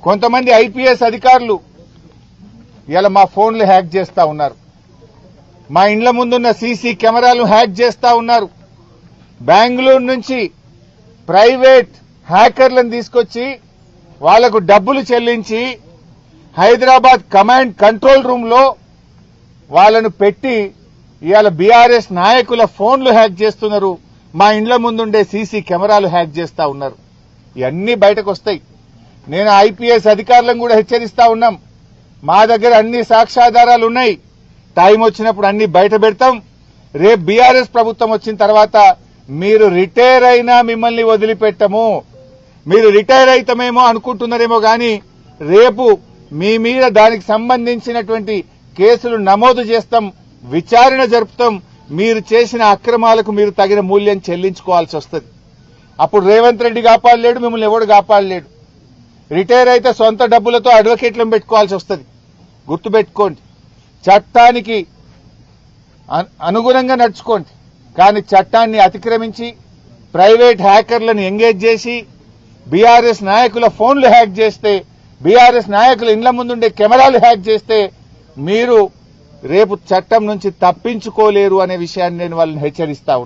కొంతమంది ఐపీఎస్ అధికారులు ఇలా మా ఫోన్లు హ్యాక్ చేస్తా ఉన్నారు, మా ఇండ్ల ముందున్న సీసీ కెమెరాలు హ్యాక్ చేస్తా ఉన్నారు. బెంగళూరు నుంచి ప్రైవేట్ హ్యాకర్లను తీసుకొచ్చి వాళ్లకు డబ్బులు చెల్లించి హైదరాబాద్ కమాండ్ కంట్రోల్ రూమ్ లో వాళ్లను పెట్టి ఇవాళ బీఆర్ఎస్ నాయకుల ఫోన్లు హ్యాక్ చేస్తున్నారు, మా ఇండ్ల ముందుండే సీసీ కెమెరాలు హ్యాక్ చేస్తా ఉన్నారు. ఇవన్నీ బయటకు వస్తాయి. నేను ఐపీఎస్ అధికారులను కూడా హెచ్చరిస్తా ఉన్నాం, మా దగ్గర అన్ని సాక్ష్యాధారాలు ఉన్నాయి, టైం వచ్చినప్పుడు అన్ని బయట పెడతాం. రేపు బీఆర్ఎస్ ప్రభుత్వం వచ్చిన తర్వాత మీరు రిటైర్ అయినా మిమ్మల్ని వదిలిపెట్టము. మీరు రిటైర్ అయితమేమో అనుకుంటున్నారేమో గాని రేపు మీ మీద దానికి సంబంధించినటువంటి కేసులు నమోదు చేస్తాం, విచారణ జరుపుతాం. మీరు చేసిన అక్రమాలకు మీరు తగిన మూల్యం చెల్లించుకోవాల్సి వస్తుంది. అప్పుడు రేవంత్ రెడ్డి కాపాడలేడు, మిమ్మల్ని ఎవడు కాపాడలేడు. రిటైర్ అయితే సొంత డబ్బులతో అడ్వకేట్లను పెట్టుకోవాల్సి వస్తుంది. గుర్తుపెట్టుకోండి, చట్టానికి అనుగుణంగా నడుచుకోండి. కానీ చట్టాన్ని అతిక్రమించి ప్రైవేట్ హ్యాకర్లను ఎంగేజ్ చేసి బీఆర్ఎస్ నాయకుల ఫోన్లు హ్యాక్ చేస్తే, బీఆర్ఎస్ నాయకుల ఇండ్ల ముందుండే కెమెరాలు హ్యాక్ చేస్తే మీరు రేపు చట్టం నుంచి తప్పించుకోలేరు అనే విషయాన్ని నేను వాళ్ళని హెచ్చరిస్తా ఉన్నా.